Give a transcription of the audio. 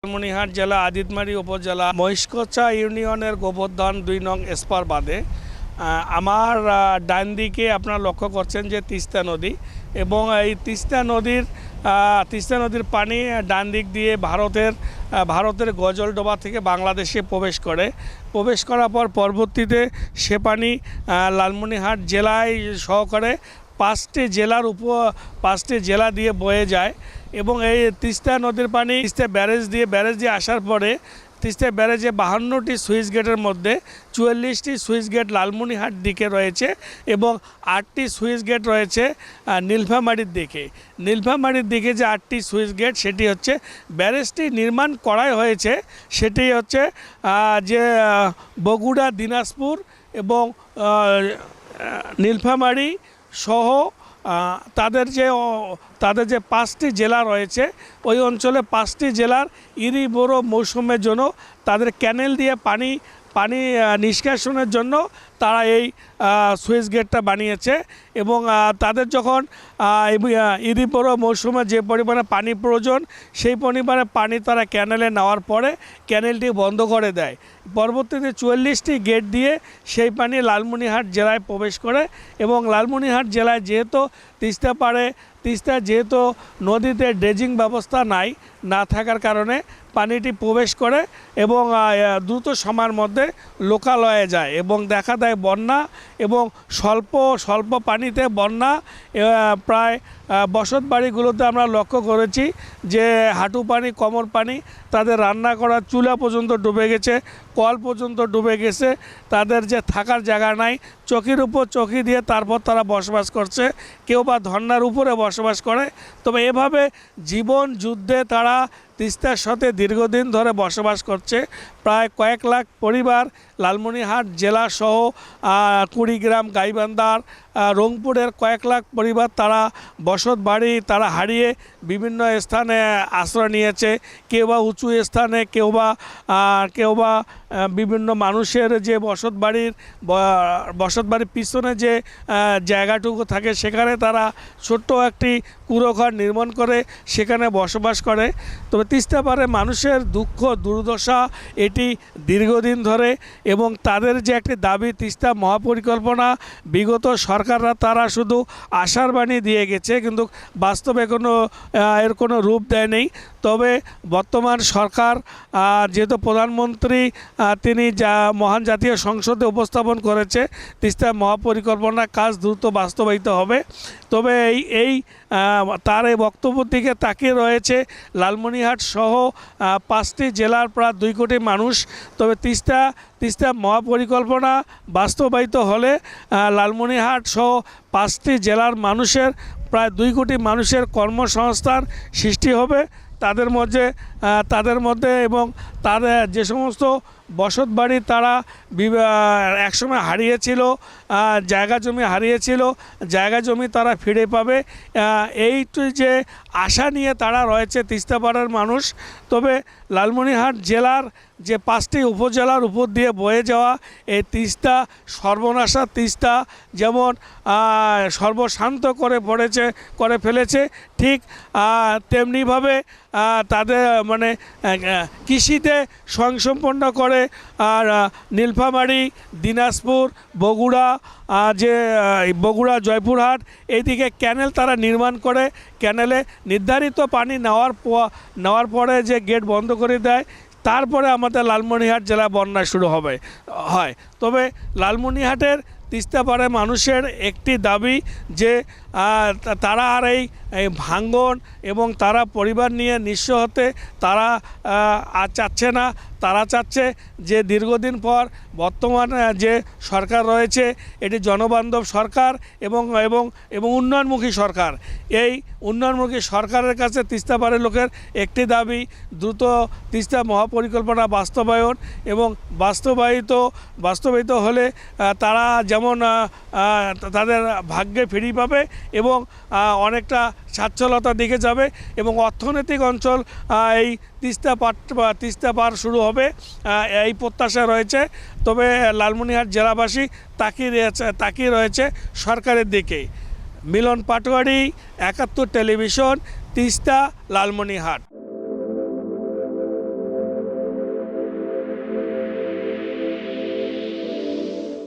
লালমনিরহাট জেলা আদিতমারি উপজেলা মহিষকচা ইউনিয়নের গোবর্ধন 2 নং স্পার বাদে আমার ডান দিকে আপনারা লক্ষ্য করছেন যে তিস্তা নদী এবং এই তিস্তা নদীর পানি ডান দিক দিয়ে ভারতের গজলডোবা থেকে বাংলাদেশে প্রবেশ করার পর পরবর্তীতে সে পানি লালমনিরহাট জেলায় সহকারে 5টি জেলা দিয়ে বয়ে যায় এবং এই তিস্তা নদীর পানি তিস্তা ব্যারেজ দিয়ে আসার পরে তিস্তা ব্যারেজে 52টি সুইচ গেটের মধ্যে 44টি সুইচ গেট লালমনিরহাট দিকে রয়েছে এবং 8টি সুইচ গেট রয়েছে নীলফামারীর দিকে যে 8টি সুইচ গেট সেটি হচ্ছে ব্যারেজটি নির্মাণ করাই হয়েছে সেটি হচ্ছে যে বগুড়া, দিনাজপুর এবং নীলফামারী সহ তাদের যে 5টি জেলা রয়েছে ওই অঞ্চলে 5টি জেলার ইরি বোরো মৌসুমের জন্য তাদের ক্যানেল দিয়ে পানি নিষ্কাশনের জন্য তারা এই সুইচ গেটটা বানিয়েছে এবং তাদের যখন ইরি বোরো মৌসুমে যে পরিমাণে পানি প্রয়োজন সেই পরিমাণে পানি তারা ক্যানেলে নেওয়ার পরে ক্যানেলটি বন্ধ করে দেয়। পরবর্তীতে 44টি গেট দিয়ে সেই পানি লালমনিরহাট জেলায় প্রবেশ করে এবং লালমনিরহাট জেলায় যেহেতু তিস্তা যেহেতু নদীতে ড্রেজিং ব্যবস্থা না থাকার কারণে পানিটি প্রবেশ করে এবং দ্রুত সময়ের মধ্যে লোকালয়ে যায় এবং দেখা দেয় বন্যা এবং স্বল্প পানিতে বন্যা প্রায় বসত বাড়িগুলোতে আমরা লক্ষ্য করেছি যে হাঁটু পানি, কোমর পানি, তাদের রান্না করার চুলা পর্যন্ত ডুবে গেছে, কল পর্যন্ত ডুবে গেছে, তাদের যে থাকার জায়গা নাই, চকির উপর চকি দিয়ে তারপর তারা বসবাস করছে, কেউ বা ধর্নার উপরে বসবাস করে। তবে এভাবে জীবন যুদ্ধে তারা তিস্তার সাথে দীর্ঘদিন ধরে বসবাস করছে। প্রায় কয়েক লাখ পরিবার লালমনিরহাট জেলা সহ কুড়িগ্রাম, গাইবান্ধার, রংপুরের কয়েক লাখ পরিবার তারা বসত বাড়ি তারা হারিয়ে বিভিন্ন স্থানে আশ্রয় নিয়েছে, কেউ বা উঁচু স্থানে, কেউ বা বিভিন্ন মানুষের যে বসত বাড়ির পিছনে যে জায়গাটুকু থাকে সেখানে তারা ছোট্ট একটি কুঁড়োঘর নির্মাণ করে সেখানে বসবাস করে। তবে তিস্তা পারে মানুষের দুঃখ দুর্দশা এটি দীর্ঘদিন ধরে এবং তাদের যে একটি দাবি তিস্তা মহাপরিকল্পনা বিগত সরকাররা তারা শুধু আশার বাণী দিয়ে গেছে কিন্তু বাস্তবে এর কোনো রূপ দেয়নি। তবে বর্তমান সরকার যেহেতু প্রধানমন্ত্রী তিনি মহান জাতীয় সংসদে উপস্থাপন করেছে তিস্তা মহাপরিকল্পনা কাজ দ্রুত বাস্তবায়িত হবে। তবে তার এই বক্তব্য থেকে তাকিয়ে রয়েছে লালমনিরহাট সহ 5টি জেলার প্রায় 2 কোটি মানুষ। তবে তিস্তা মহাপরিকল্পনা বাস্তবায়িত হলে লালমনিরহাট সহ 5টি জেলার মানুষের প্রায় 2 কোটি মানুষের কর্মসংস্থান সৃষ্টি হবে তাদের মধ্যে এবং তাদের যে সমস্ত বসত বাড়ি তারা একসময় হারিয়েছিল, জায়গা জমি তারা ফিরে পাবে, এইটি যে আশা নিয়ে তারা রয়েছে তিস্তা পাড়ার মানুষ। তবে লালমনিরহাট জেলার যে 5টি উপজেলার উপর দিয়ে বয়ে যাওয়া এই তিস্তা সর্বনাশা তিস্তা যেমন সর্বশান্ত করে ফেলেছে ঠিক তেমনিভাবে তাদের কৃষিতে স্বয়ংসম্পন্ন করে আর নীলফামারী, দিনাজপুর, বগুড়া, জয়পুরহাট এইদিকে ক্যানেল তারা নির্মাণ করে ক্যানেলে নির্ধারিত পানি নেওয়ার পরে যে গেট বন্ধ করে দেয় তারপরে আমাদের লালমনিরহাট জেলা বন্যা শুরু হয়। তবে লালমনিরহাটের তিস্তা পাড়ে মানুষের একটি দাবি যে তারা আর এই ভাঙ্গন এবং তারা পরিবার নিয়ে নিঃস্ব হতে তারা আর চাচ্ছে না। তারা চাচ্ছে যে দীর্ঘদিন পর বর্তমান যে সরকার রয়েছে এটি জনবান্ধব সরকার এবং উন্নয়নমুখী সরকার। এই উন্নয়নমুখী সরকারের কাছে তিস্তা পাড়ের লোকের একটি দাবি দ্রুত তিস্তা মহাপরিকল্পনা বাস্তবায়ন এবং বাস্তবায়িত হলে তারা যেমন তাদের ভাগ্যে ফিরে পাবে এবং অনেকটা সচ্ছলতার দিকে যাবে এবং অর্থনৈতিক অঞ্চল এই তিস্তা পার শুরু হবে এই প্রত্যাশা রয়েছে। তবে লালমনিরহাট জেলাবাসী তাকিয়ে রয়েছে সরকারের দিকে। মিলন পাটোয়ারি, 71 টেলিভিশন, তিস্তা, লালমনিরহাট।